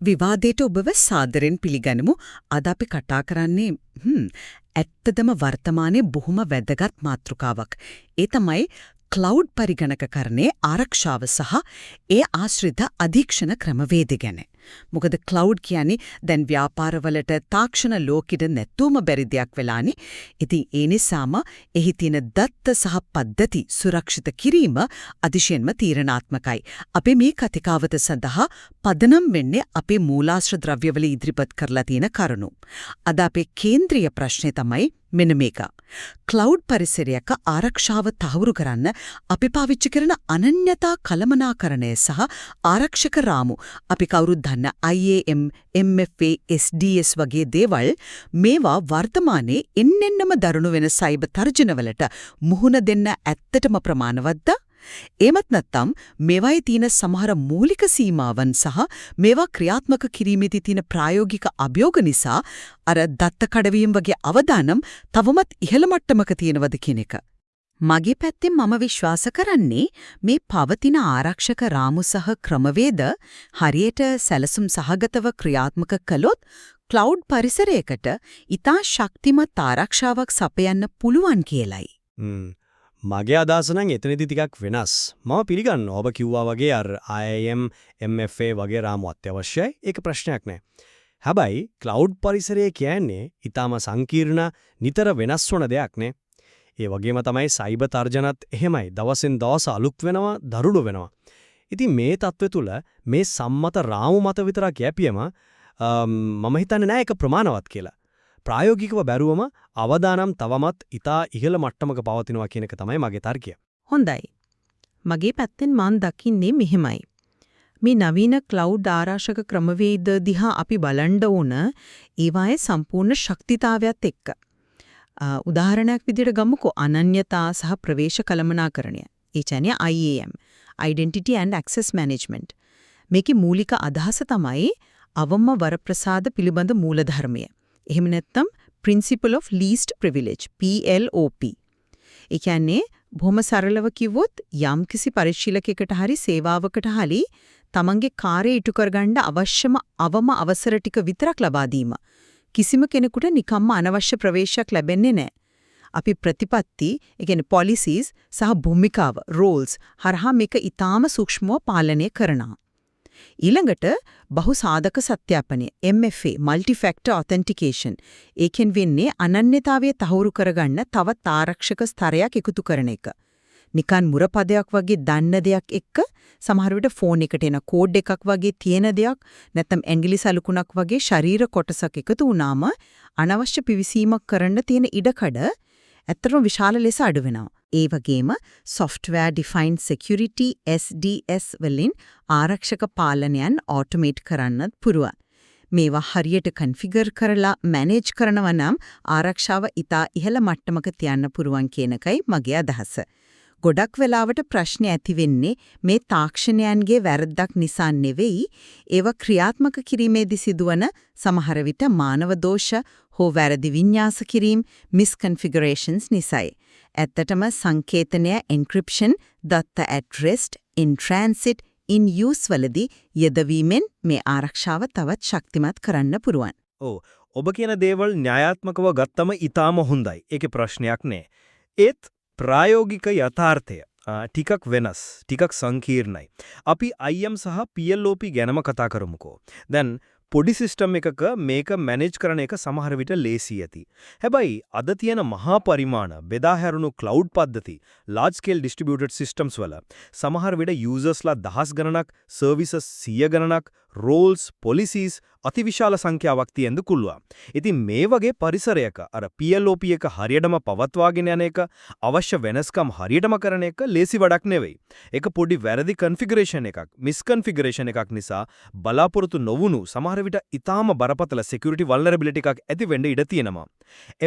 විවාදයට ඔබව සාදරෙන් පිළිගනිමු. අද අපි කතා කරන්නේ ඇත්තදම වර්තමානයේ බොහොම වැදගත් මාතෘකාවක්. ඒ තමයි ක්ලවුඩ් පරිගණකකරණයේ ආරක්ෂාව සහ ඒ ආශ්‍රිත අධීක්ෂණ ක්‍රමවේද ගැන. මොකද ක්ලවුඩ් කියන්නේ දැන් ව්‍යාපාරවලට තාක්ෂණ ලෝකෙට නැතුවම බැරි දෙයක් වෙලානේ. ඉතින් ඒ නිසාම එහි තියෙන දත්ත සහ පද්ධති සුරක්ෂිත කිරීම අතිශයින්ම තීරණාත්මකයි. අපි මේ කතිකාවත සඳහා පදනම් වෙන්නේ අපේ මූලාශ්‍ර ද්‍රව්‍යවල ඉදිරිපත් කරලා තියෙන කරුණු. අද අපේ කේන්ද්‍රීය ප්‍රශ්නේ තමයි මෙන්න මේක. ක්ලවුඩ් පරිසරයක ආරක්ෂාව තහවුරු කරන්න අපි පාවිච්චි කරන අනන්‍යතා කළමනාකරණය සහ ආරක්ෂක රාමු අපි කවුරුත් දන්න IAM, MFA, SDS වගේ දේවල් මේවා වර්තමානයේ එන්නෙන්නම දරුණු වෙන සයිබර් තර්ජනවලට මුහුණ දෙන්න ඇත්තටම ප්‍රමාණවත්ද? එමත් නැත්නම් මේවායේ තියෙන සමහර මූලික සීමාවන් සහ මේවා ක්‍රියාත්මක කිරීමේදී තියෙන ප්‍රායෝගික අභියෝග නිසා අර දත්ත කඩවීම වගේ අවදානම් තවමත් ඉහළ මට්ටමක තියෙනවද කියන එක. මගේ පැත්තෙන් මම විශ්වාස කරන්නේ මේ පවතින ආරක්ෂක රාමු සහ ක්‍රමවේද හරියට සැලසුම් සහගතව ක්‍රියාත්මක කළොත් ක්ලවුඩ් පරිසරයකට ඉතා ශක්තිමත් ආරක්ෂාවක් සපයන්න පුළුවන් කියලයි. මගේ අදහස නම් එතනදී ටිකක් වෙනස්. මම පිළිගන්නවා ඔබ කිව්වා වගේ අර IAM, MFA වගේ රාමු අත්‍යවශ්‍යයි. ඒක ප්‍රශ්නයක් නෑ. හැබැයි ක්ලවුඩ් පරිසරය කියන්නේ ඊටාම සංකීර්ණ, නිතර වෙනස් වන දෙයක් නේ. ඒ වගේම තමයි සයිබර් තර්ජනත් එහෙමයි. දවසින් දවස අලුත් වෙනවා, දරුණු වෙනවා. ඉතින් මේ තත්ත්වය තුල මේ සම්මත රාමු මත විතරක් යැපියම මම හිතන්නේ නෑ ඒක ප්‍රමාණවත් කියලා. ප්‍රායෝගිකව බැරුවම අවදානම් තවමත් ඉතා ඉහළ මට්ටමක පවතිනවා කියන එක තමයි මගේ තර්කය. හොඳයි. මගේ පැත්තෙන් මම දකින්නේ මෙහෙමයි. මේ නවීන ක්ලවුඩ් ආරක්ෂක ක්‍රමවේද දිහා අපි බලන්න ඕන ඒවායේ සම්පූර්ණ ශක්තිතාවයත් එක්ක. උදාහරණයක් විදිහට ගමුකෝ අනන්‍යතා සහ ප්‍රවේශ කළමනාකරණය. ඒ කියන්නේ IAM, Identity and Access Management. මේකේ මූලික අදහස තමයි අවම වරප්‍රසාද පිළිබඳ මූලධර්මය. එහෙම නැත්නම් Principle of Least Privilege PLOP. ඒ කියන්නේ බොහොම සරලව කිව්වොත් යම්කිසි පරිශීලකයකට හරි සේවාවකට හරි තමන්ගේ කාර්යය ඉටු කරගන්න අවශ්‍යම අවම අවසර ටික විතරක් ලබා දීම. කිසිම කෙනෙකුට නිකම්ම අනවශ්‍ය ප්‍රවේශයක් ලැබෙන්නේ නැහැ. අපි ප්‍රතිපත්ති, ඒ කියන්නේ policies සහ භූමිකාව roles හරහා මේක ඊටාම සූක්ෂමව පාලනය කරනවා. ඊළඟට බහුසාධක සත්‍යාපනය MFA multi factor authentication ඒකෙන් වෙන්නේ අනන්‍යතාවය තහවුරු කරගන්න තවත් ආරක්ෂක ස්තරයක් එකතු කරන එක. නිකන් මුරපදයක් වගේ දන්න දෙයක් එක්ක සමහර විට ෆෝන් එකට එන කෝඩ් එකක් වගේ තියෙන දෙයක් නැත්නම් ඇඟිලි සලකුණක් වගේ ශරීර කොටසක් එකතු වුණාම අනවශ්‍ය පිවිසීමක් කරන්න තියෙන ඉඩකඩ ඇත්තටම විශාල ලෙස අඩු වෙනවා. ඒ වගේම software defined security SDS වලින් ආරක්ෂක පාලනයන් automate කරන්නත් පුරුවන්. මේවා හරියට configure කරලා manage කරනවා නම් ආරක්ෂාව ඉතා ඉහළ මට්ටමක තියන්න පුරුවන් කියන එකයි මගේ අදහස. ගොඩක් වෙලාවට ප්‍රශ්න ඇති වෙන්නේ මේ තාක්ෂණයන්ගේ වැරද්දක් නිසා නෙවෙයි ඒවා ක්‍රියාත්මක කිරීමේදී සිදුවන සමහර විට මානව දෝෂ හෝ වැරදි වින්‍යාස කිරීම misconfigurations නිසායි. ඇත්තටම සංකේතනය encryption, දත්ත at rest, in transit, in use වලදී යෙදවීමෙන් මේ ආරක්ෂාව තවත් ශක්තිමත් කරන්න පුරුවන්. ඔබ කියන දේවල් න්‍යායාත්මකව ගත්තම ඊටාම හොඳයි. ඒකේ ප්‍රශ්නයක් නෑ. ඒත් ප්‍රායෝගික යථාර්ථය ටිකක් වෙනස්, ටිකක් සංකීර්ණයි. අපි IAM සහ PLOP ගැනම කතා කරමුකෝ. දැන් පොඩි සිස්ටම් එකක මේක මැනේජ් කරන එක සමහර විට ලේසි ඇති. හැබැයි අද තියෙන මහා පරිමාණ බෙදා හැරුණු cloud පද්ධති, large scale distributed systems වල සමහර විට users ලා දහස් ගණනක්, services 100 ගණනක්, roles, policies අතිවිශාල සංඛ්‍යාවක් තියෙන්න පුළුවන්. ඉතින් මේ වගේ පරිසරයක අර PLOP එක හරියටම පවත්වාගෙන යන එක, අවශ්‍ය වෙනස්කම් හරියටම කරන එක ලේසි වැඩක් නෙවෙයි. ඒක පොඩි වැරදි configuration එකක්, misconfiguration එකක් නිසා බලාපොරොත්තු නොවුණු සමහර විට ඊටාම බරපතල security vulnerability එකක් ඇති වෙන්න ඉඩ තියෙනවා.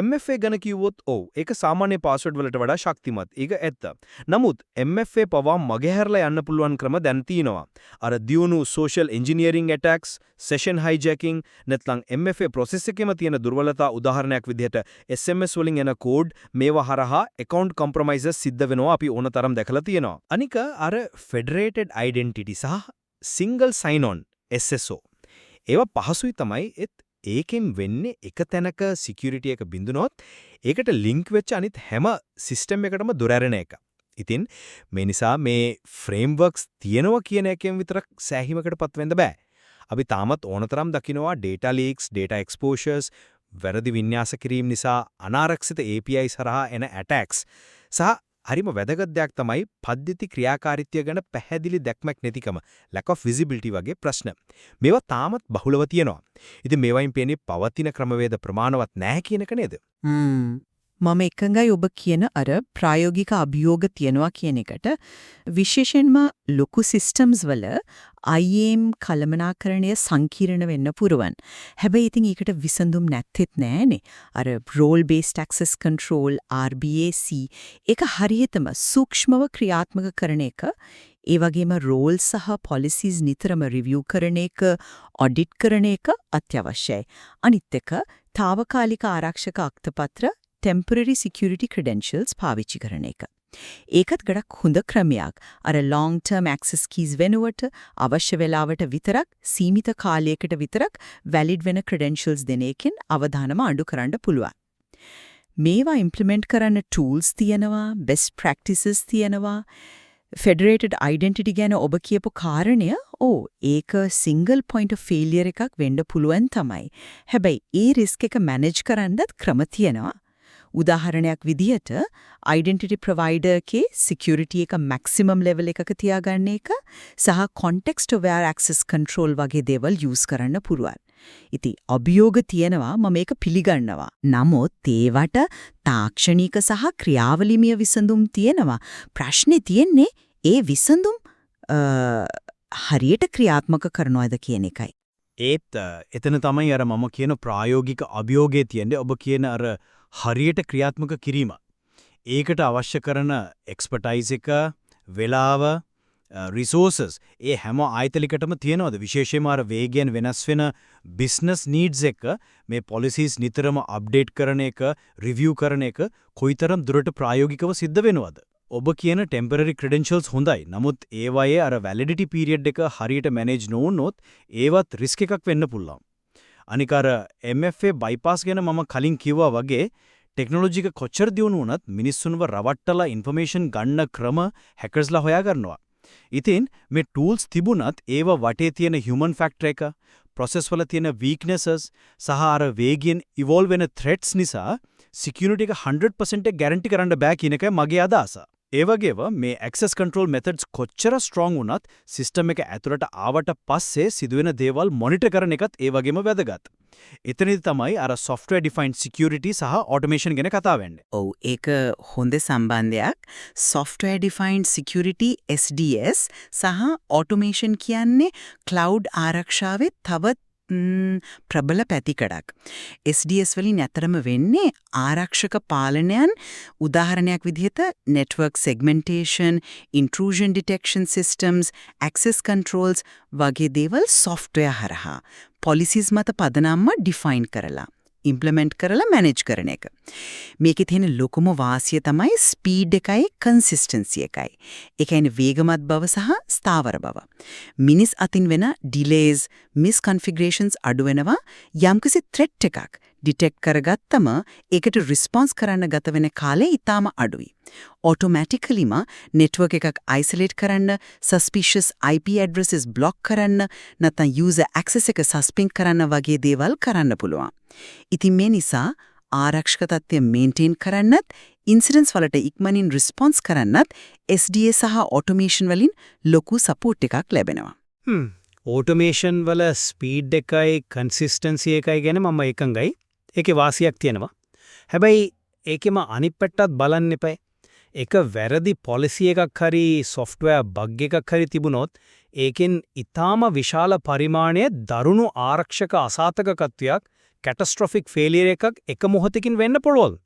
MFA ගැන කිව්වොත් ඒක සාමාන්‍ය password වලට වඩා ශක්තිමත්. ඒක ඇත්ත. නමුත් MFA පවා මගහැරලා යන්න පුළුවන් ක්‍රම දැන් තියෙනවා. අර දියුණු social engineering attacks, session hijacking නැත්නම් MFA process එකේම තියෙන දුර්වලතා උදාහරණයක් විදිහට SMS වලින් එන කෝඩ් මේවා හරහා account compromises සිද්ධ වෙනවා අපි ඕන තරම් දැකලා තියෙනවා. අනික අර federated identity සහ single sign on SSO ඒවා පහසුයි තමයි ඒකෙන් වෙන්නේ එක තැනක සිකියුරිටි එක බිඳුනොත් ඒකට ලින්ක් වෙච්ච අනිත් හැම සිස්ටම් එකකටම දොර ඇරෙන එක. ඉතින් මේ නිසා මේ ෆ්‍රේම්වර්ක්ස් තියෙනවා කියන එකෙන් විතරක් සෑහීමකටපත් වෙන්න බෑ. අපි තාමත් ඕනතරම් දකිනවා data leaks, data exposures, වැරදි වින්‍යාස කිරීම නිසා අනාරක්ෂිත API සරහා එන attacks සහ හරිම වැදගත් දෙයක් තමයි පද්ධති ක්‍රියාකාරීත්වය ගැන පැහැදිලි දැක්මක් නැතිකම, lack of visibility වගේ ප්‍රශ්න. මේවා තාමත් බහුලව තියෙනවා. ඉතින් මේවායින් පේන්නේ පවතින ක්‍රමවේද ප්‍රමාණවත් නැහැ කියන එක නේද? මම එකඟයි ඔබ කියන අර ප්‍රායෝගික අභියෝග තියනවා කියන එකට. විශේෂයෙන්ම ලොකු සිස්ටම්ස් වල IAM කළමනාකරණය සංකීර්ණ වෙන්න පුරුවන්. හැබැයි ඉතින් ඒකට විසඳුම් නැත්තේත් නෑනේ. අර role based access control RBAC ඒක හරියටම සූක්ෂමව ක්‍රියාත්මක කරන එක, ඒ වගේම රෝල් සහ policies නිතරම රිවිව් කරන එක, ඔඩිට් කරන එක අත්‍යවශ්‍යයි. අනිත් එක తాවකාලික ආරක්ෂක අක්තපත්‍ර temporary security credentials පාවිච්චි කරන එක. ඒකත් ගොඩක් හොඳ ක්‍රමයක්. අර long term access keys වෙනුවට අවශ්‍ය වෙලාවට විතරක් සීමිත කාලයකට විතරක් valid වෙන credentials දෙන එකෙන් අවධානම අඩු කරන්න පුළුවන්. මේවා implement කරන්න tools තියෙනවා, best practices තියෙනවා. federated identity ගැන ඔබ කියපු කාරණය ඒක single point of failure එකක් වෙන්න පුළුවන් තමයි. හැබැයි ඒ risk එක manage කරන්නත් ක්‍රම තියෙනවා. උදාහරණයක් විදිහට identity provider එකේ security එක maximum level එකක තියාගන්න එක සහ context aware access control වගේ දේවල් use කරන්න පුළුවන්. ඉතින් අභියෝග තියෙනවා, මම මේක පිළිගන්නවා. නමුත් ඒවට තාක්ෂණික සහ ක්‍රියාවලිමය විසඳුම් තියෙනවා. ප්‍රශ්නේ තියෙන්නේ ඒ විසඳුම් හරියට ක්‍රියාත්මක කරනවද කියන එකයි. ඒත් එතන තමයි අර මම කියන ප්‍රායෝගික අභියෝගයේ තියෙන්නේ. ඔබ කියන අර හරියට ක්‍රියාත්මක කිරීම. ඒකට අවශ්‍ය කරන එක්ස්පර්ටයිස් එක, වෙලාව, රිසෝසස් ඒ හැම ආයතනයකටම තියෙනවද? විශේෂයෙන්ම අර වේගයෙන් වෙනස් වෙන බිස්නස් නීඩ්ස් එක මේ පොලිසිස් නිතරම අප්ඩේට් කරන එක, රිවිව් කරන එක කොයිතරම් දුරට ප්‍රායෝගිකව සිද්ධ වෙනවද? ඔබ කියන temporary credentials හොඳයි. නමුත් ඒවායේ අර validity period එක හරියට manage නොවුනොත් ඒවත් risk එකක් වෙන්න පුළුවන්. අනික අර MFA bypass ගැන මම කලින් කිව්වා වගේ ටෙක්නොලොජි එක කොච්චර දියුණු වුණත් මිනිස්සුන්ව රවට්ටලා ඉන්ෆර්මේෂන් ගන්න ක්‍රම හැකර්ස්ලා හොයා ගන්නවා. ඉතින් මේ tools තිබුණත් ඒව වටේ තියෙන human factor එක, process වල තියෙන weaknesses සහ අර වේගයෙන් evolve වෙන threats නිසා security එක 100% guarantee කරන්න බෑ කියන එකයි මගේ අදහස. ඒ වගේම මේ access control methods කොච්චර strong වුණත් system එක ඇතුළට ආවට පස්සේ සිදුවෙන දේවල් monitor කරන එකත් ඒ වගේම වැදගත්. එතනදී තමයි අර software defined security සහ automation ගැන කතා වෙන්නේ. ඔව්, ඒක හොඳ සම්බන්ධයක්. software defined security SDS සහ automation කියන්නේ cloud ආරක්ෂාවේ තවත් ප්‍රබල පැතිකඩක්. SDS වලින් ඇතරම වෙන්නේ ආරක්ෂක පාලනයන්, උදාහරණයක් විදිහට network segmentation, intrusion detection systems, access controls වගේ දේවල් software හරහා policies මත පදනම්ම define කරලා implement කරලා manage කරන එක. මේකේ තියෙන ලොකුම වාසිය තමයි speed එකයි consistency එකයි. ඒ කියන්නේ වේගවත් බව සහ ස්ථාවර බව. මිනිස් අතින් වෙන delays, misconfigurations අඩු වෙනවා. යම්කිසි threat එකක් detect කරගත්තම ඒකට response කරන්න ගත වෙන කාලය ඊටම අඩුයි. automaticallyම network එකක් isolate කරන්න, suspicious IP addresses block කරන්න, නැත්නම් user access එක suspend කරන්න වගේ දේවල් කරන්න පුළුවන්. ඉතින් මේ නිසා ආරක්ෂක තත්ත්වය maintain කරන්නත්, incidents වලට ඉක්මනින් response කරන්නත් SDS සහ automation වලින් ලොකු support එකක් ලැබෙනවා. automation වල speed එකයි consistency එකයි ගැන මම එකඟයි. ඒකේ වාසියක් තියෙනවා. හැබැයි ඒකෙම අනිත් පැත්තත් බලන්න එපා. එක වැරදි policy එකක් හරි software bug එකක් හරි තිබුණොත් ඒකෙන් ඊටාම විශාල පරිමාණයේ දරුණු ආරක්ෂක අසාර්ථකත්වයක්, catastrophic failure එකක් එක මොහොතකින් වෙන්න පුළුවන්.